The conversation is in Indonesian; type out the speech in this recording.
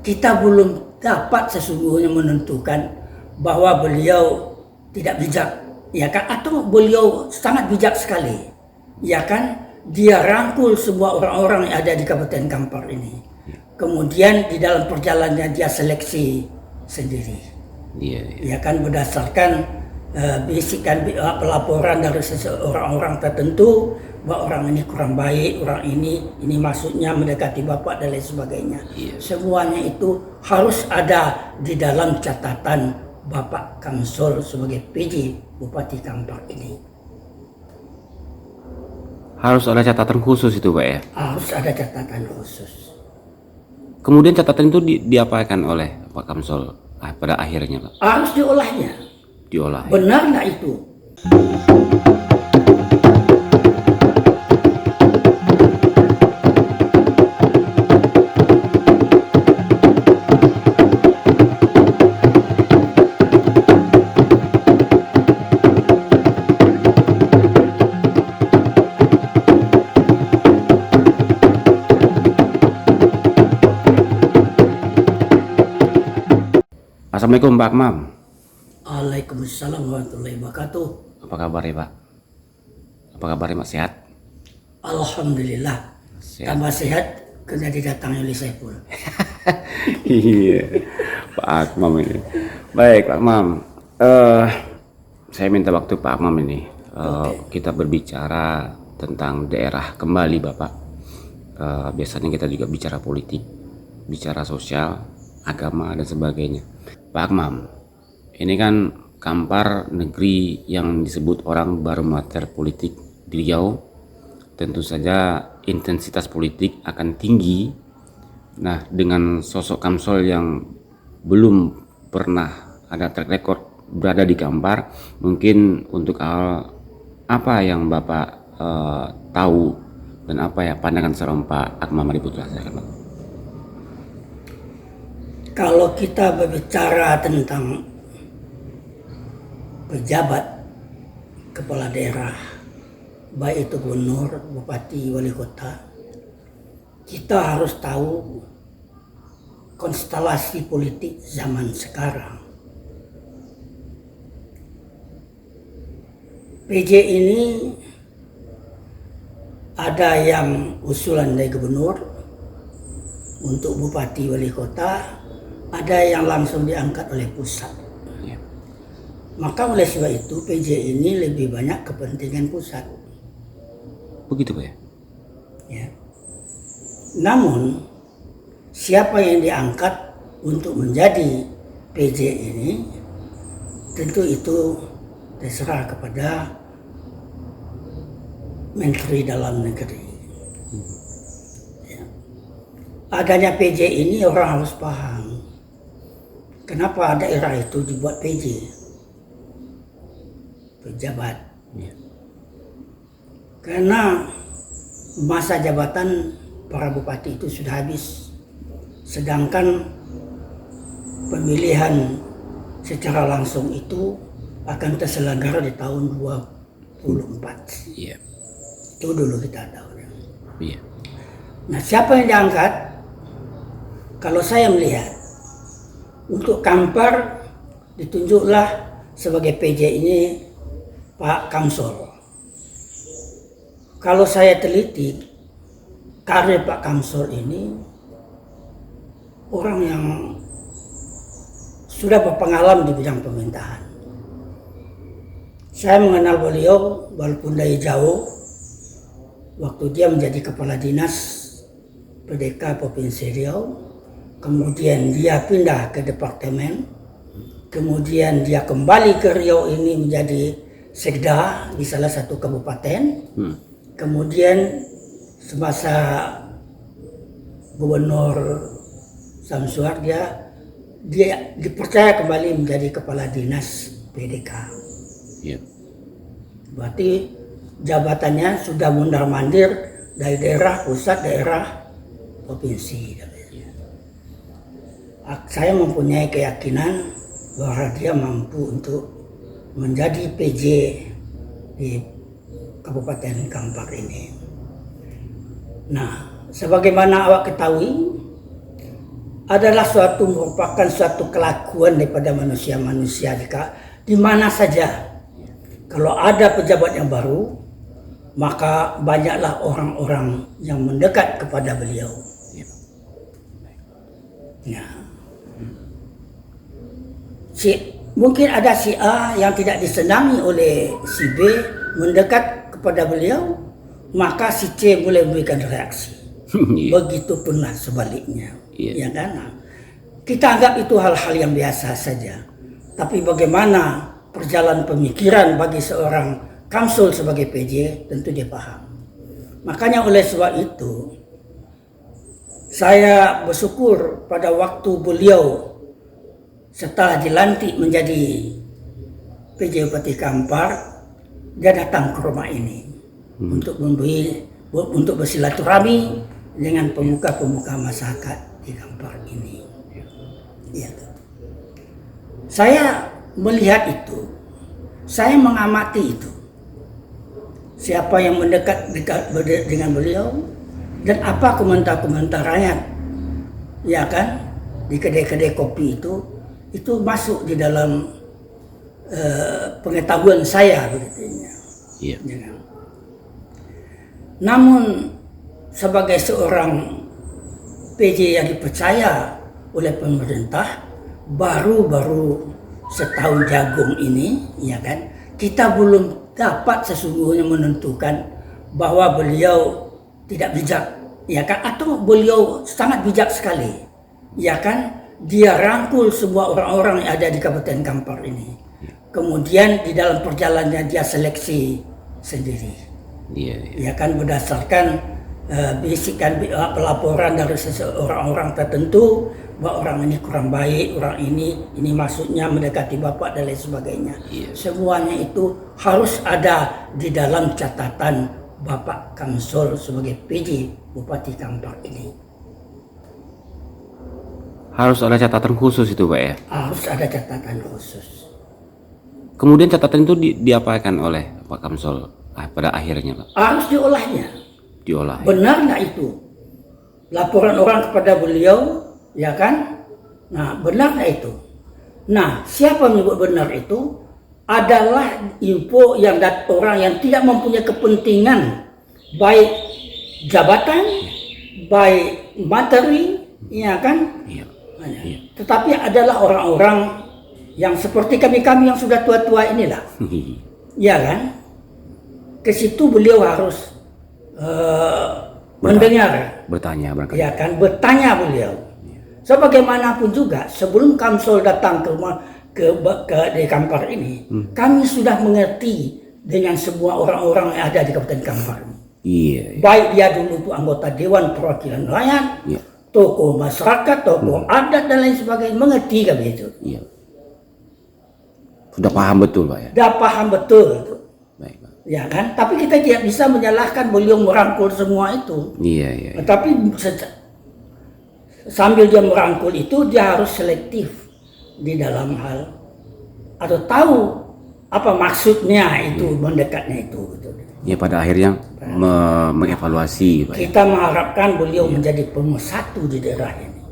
kita belum dapat sesungguhnya menentukan bahwa beliau tidak bijak, ya kan? Atau beliau sangat bijak sekali, ya kan? Dia rangkul semua orang-orang yang ada di Kabupaten Kampar ini. Kemudian di dalam perjalanannya dia seleksi sendiri, ya kan, berdasarkan bisikan pelaporan dari seseorang tertentu bahwa orang ini kurang baik, orang ini maksudnya mendekati bapak dan lain sebagainya. Semuanya itu harus ada di dalam catatan Bapak Kamsol sebagai PJ Bupati Kampar ini. Harus ada catatan khusus itu Pak ya? Harus ada catatan khusus. Kemudian catatan itu diapakan oleh Pak Kamsol pada akhirnya Pak? Harus diolahnya. Diolah. Benar nggak itu? Assalamualaikum Pak Akmam. Waalaikumsalam warahmatullahi wabarakatuh. Apa kabar ya Pak? Apa kabar Pak, sehat? Alhamdulillah. Sehat. Tambah sehat karena didatangi oleh Saiful. Iya, Pak Akmam ini. Baik Pak Akmam, saya minta waktu Pak Akmam ini. Kita berbicara tentang daerah kembali Bapak. Biasanya kita juga bicara politik, bicara sosial, agama dan sebagainya. Pak Akmam, ini kan Kampar negeri yang disebut orang barometer politik di Riau. Tentu saja intensitas politik akan tinggi. Nah, dengan sosok Kamsol yang belum pernah ada track record berada di Kampar, mungkin untuk apa yang Bapak tahu dan apa ya pandangan seorang Pak Akmam Mariputra, Pak? Kalau kita berbicara tentang pejabat kepala daerah, baik itu gubernur, bupati, wali kota, kita harus tahu konstelasi politik zaman sekarang. PJ ini ada yang usulan dari gubernur untuk bupati, wali kota, ada yang langsung diangkat oleh pusat. Maka oleh sebab itu PJ ini lebih banyak kepentingan pusat. Begitu Pak ya? Ya. Namun siapa yang diangkat untuk menjadi PJ ini tentu itu terserah kepada Menteri Dalam Negeri. Ya. Adanya PJ ini orang harus paham. Kenapa daerah itu dibuat PJ? Pejabat. Ya. Karena masa jabatan para bupati itu sudah habis. Sedangkan pemilihan secara langsung itu akan terselenggara di tahun 2024. Iya. Itu dulu kita tahu. Iya. Nah, siapa yang diangkat? Kalau saya melihat untuk Kampar ditunjuklah sebagai PJ ini Pak Kamsol. Kalau saya teliti karir Pak Kamsol ini orang yang sudah berpengalaman di bidang pemerintahan. Saya mengenal beliau walaupun dari jauh waktu dia menjadi kepala dinas PDK Provinsi Riau. Kemudian dia pindah ke departemen, kemudian dia kembali ke Riau ini menjadi sekda di salah satu kabupaten. Kemudian semasa Gubernur Samsuar dia dipercaya kembali menjadi kepala dinas PDK. Iya. Berarti jabatannya sudah mundar-mandir dari daerah pusat, daerah provinsi. Saya mempunyai keyakinan bahwa dia mampu untuk menjadi PJ di Kabupaten Kampar ini. Nah, sebagaimana awak ketahui, adalah merupakan suatu kelakuan daripada manusia-manusia di mana saja. Kalau ada pejabat yang baru, maka banyaklah orang-orang yang mendekat kepada beliau. Ya. Mungkin ada si A yang tidak disenangi oleh si B mendekat kepada beliau, maka si C boleh memberikan reaksi. Begitupunlah sebaliknya. Ya kan? Kita anggap itu hal-hal yang biasa saja. Tapi bagaimana perjalanan pemikiran bagi seorang Kamsul sebagai PJ, tentu dia paham. Makanya oleh sebab itu, saya bersyukur pada waktu beliau setelah dilantik menjadi PJ Bupati Kampar, dia datang ke rumah ini untuk bersilaturahmi dengan pemuka-pemuka masyarakat di Kampar ini. Ya. Saya melihat itu, saya mengamati itu. Siapa yang mendekat dengan beliau dan apa komentar-komentar rakyat, ya kan, di kedai-kedai kopi itu masuk di dalam pengetahuan saya begitunya. Iya. Ya kan? Namun sebagai seorang PJ yang dipercaya oleh pemerintah, baru setahun jagung ini, ya kan, kita belum dapat sesungguhnya menentukan bahwa beliau tidak bijak, ya kan, atau beliau sangat bijak sekali, ya kan. Dia rangkul semua orang-orang yang ada di Kabupaten Kampar ini. Kemudian di dalam perjalanannya dia seleksi sendiri, ya kan, berdasarkan bisikan pelaporan dari seseorang tertentu bahwa orang ini kurang baik, orang ini maksudnya mendekati bapak dan lain sebagainya. Semuanya itu harus ada di dalam catatan Bapak Kamsul sebagai PJ Bupati Kampar ini. Harus ada catatan khusus itu Pak ya? Harus ada catatan khusus. Kemudian catatan itu diapakan oleh Pak Kamsul pada akhirnya Pak? Harus diolahnya. Diolah. Benar nggak itu? Laporan orang kepada beliau, ya kan? Nah, benar nggak itu? Nah, siapa menyebut benar itu? Adalah info yang orang yang tidak mempunyai kepentingan baik jabatan, baik materi, ya kan? Iya. Tetapi adalah orang-orang yang seperti kami-kami yang sudah tua-tua inilah, ya kan? Ke situ beliau harus mendengar, bertanya, ya kan? Bertanya beliau. Sebagaimanapun juga sebelum Kamsul datang ke rumah ke di Kampar ini, kami sudah mengerti dengan semua orang-orang yang ada di Kabupaten Kampar ini. Iya. Baik dia dulu itu anggota Dewan Perwakilan Rakyat, tokoh masyarakat, tokoh adat dan lain sebagainya, mengerti kami itu. Iya. Sudah paham betul Pak ya? Sudah paham betul itu. Baik Pak. Ya kan? Tapi kita tidak bisa menyalahkan beliau merangkul semua itu. Iya. Tapi sambil dia merangkul itu, dia harus selektif di dalam hal atau tahu apa maksudnya itu, mendekatnya itu. Ya pada akhirnya mengevaluasi Pak. Kita mengharapkan beliau menjadi pemersatu di daerah ini.